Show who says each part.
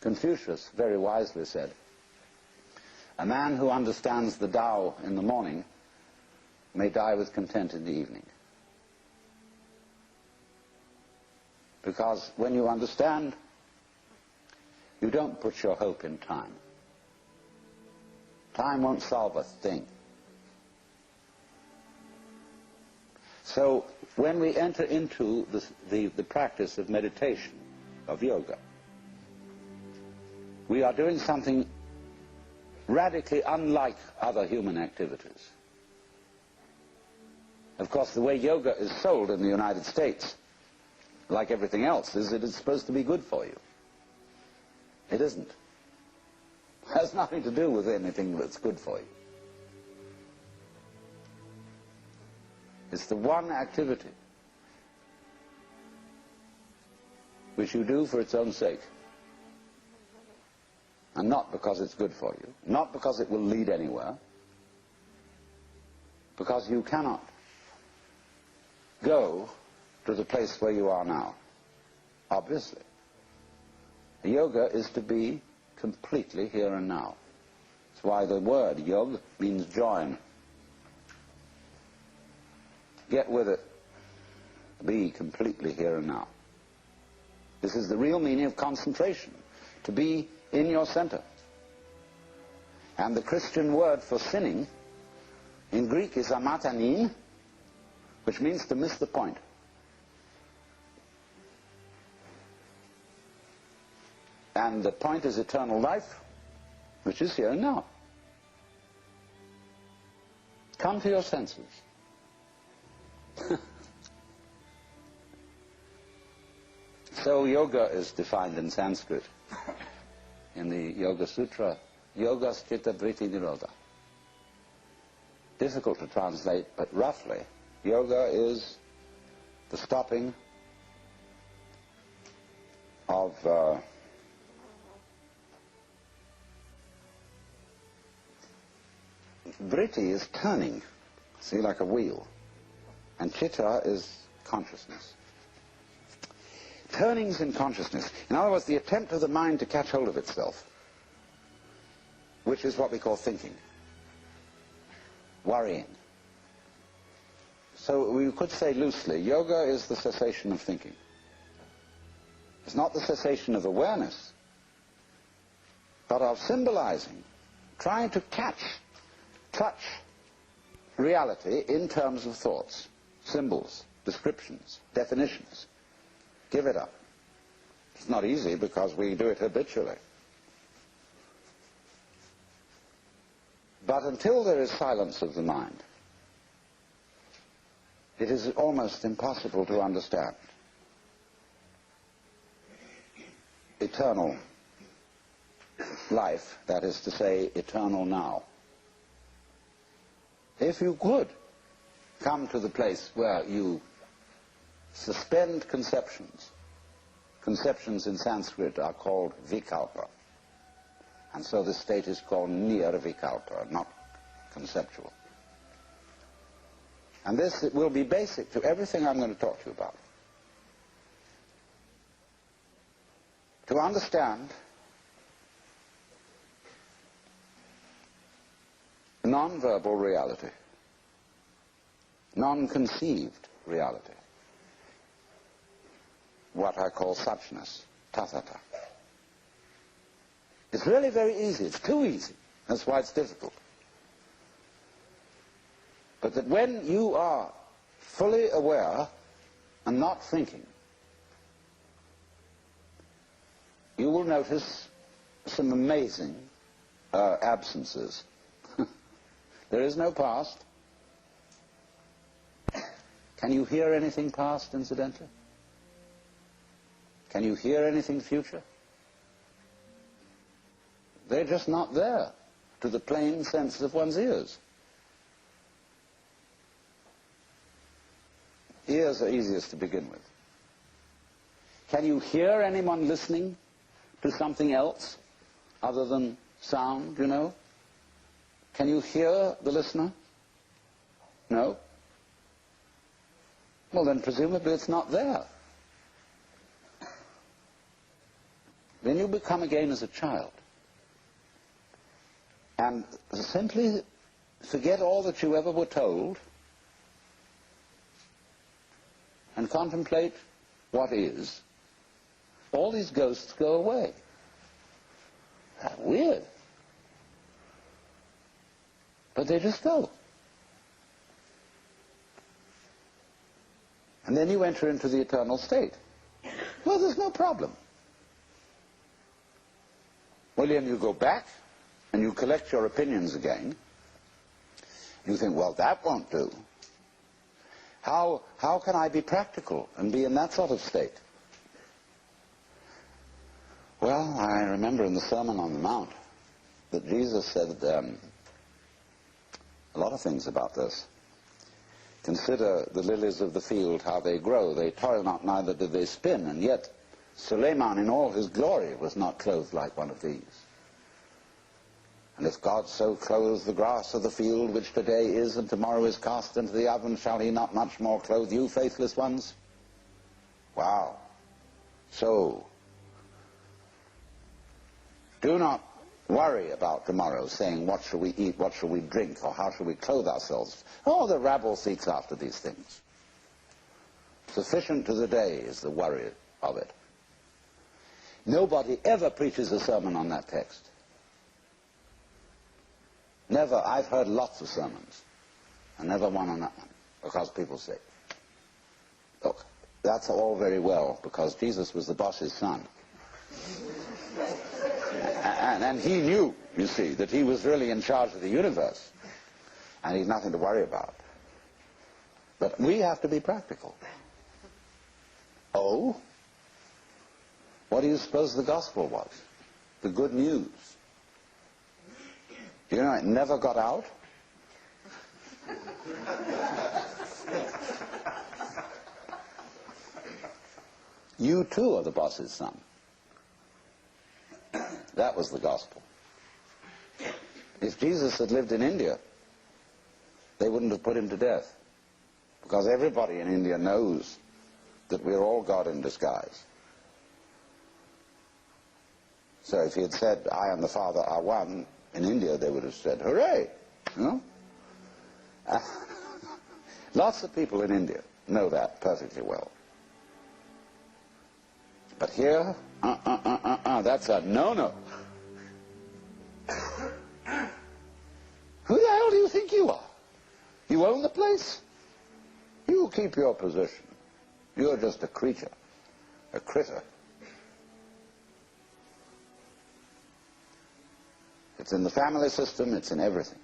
Speaker 1: Confucius very wisely said, "A man who understands the Tao in the morning may die with content in the evening." Because when you understand, you don't put your hope in time. Time won't solve a thing. So when we enter into the practice of meditation, of yoga, we are doing something radically unlike other human activities. Of course, the way yoga is sold in the United States, like everything else, is that it's supposed to be good for you. It isn't. It has nothing to do with anything that's good for you. It's the one activity which you do for its own sake, and not because it's good for you, not because it will lead anywhere, because you cannot go to the place where you are now, obviously. Yoga is to be completely here and now. That's why the word yog means join. Get with it. Be completely here and now. This is the real meaning of concentration, to be in your center. And the Christian word for sinning in Greek is amatanin, which means to miss the point. And the point is eternal life, which is here and now. Come to your senses. So yoga is defined in Sanskrit, in the Yoga Sutra, yoga chitta vritti nirodha. Difficult to translate, but roughly, yoga is the stopping of vritti is turning, see, like a wheel, and chitta is consciousness. Turnings in consciousness. In other words, the attempt of the mind to catch hold of itself, which is what we call thinking, worrying. So we could say loosely, yoga is the cessation of thinking. It's not the cessation of awareness, but of symbolizing, trying to touch reality in terms of thoughts, symbols, descriptions, definitions. Give it up. It's not easy because we do it habitually. But until there is silence of the mind, it is almost impossible to understand eternal life, that is to say, eternal now. If you could come to the place where you suspend conceptions. Conceptions in Sanskrit are called vikalpa. And so this state is called nirvikalpa, not conceptual. And this will be basic to everything I'm going to talk to you about. To understand non-verbal reality, non-conceived reality, what I call suchness, tathata. It's really very easy. It's too easy. That's why it's difficult. But that when you are fully aware and not thinking, you will notice some amazing absences. There is no past. Can you hear anything past, incidentally? Can you hear anything future? They're just not there to the plain sense of one's ears. Ears are easiest to begin with. Can you hear anyone listening to something else other than sound, you know? Can you hear the listener? No? Well, then presumably it's not there. then you become again as a child. And simply forget all that you ever were told and contemplate what is. All these ghosts go away. That's weird. But they just go. And then you enter into the eternal state. Well, there's no problem. Well, then you go back and you collect your opinions again. You think, well, that won't do. How can I be practical and be in that sort of state? Well, I remember in the Sermon on the Mount that Jesus said a lot of things about this. Consider the lilies of the field, how they grow. They toil not, neither do they spin. And yet Suleiman in all his glory was not clothed like one of these. And if God so clothes the grass of the field, which today is and tomorrow is cast into the oven, shall he not much more clothe you, faithless ones? Wow. So, do not worry about tomorrow, saying, what shall we eat, what shall we drink, or how shall we clothe ourselves? Oh, the rabble seeks after these things. Sufficient to the day is the worry of it. Nobody ever preaches a sermon on that text. Never. I've heard lots of sermons, and never one on that one, because people say, look, that's all very well, because Jesus was the boss's son. And he knew, you see, that he was really in charge of the universe, and he's nothing to worry about. But we have to be practical. Oh? What do you suppose the gospel was? The good news. You know, it never got out. You too are the boss's son. That was the gospel. If Jesus had lived in India, they wouldn't have put him to death. Because everybody in India knows that we're all God in disguise. So if he had said, I and the Father are one, in India they would have said, hooray! You know? Lots of people in India know that perfectly well. But here, that's a no-no. Who the hell do you think you are? You own the place? You keep your position. You're just a creature, a critter. It's in the family system, it's in everything.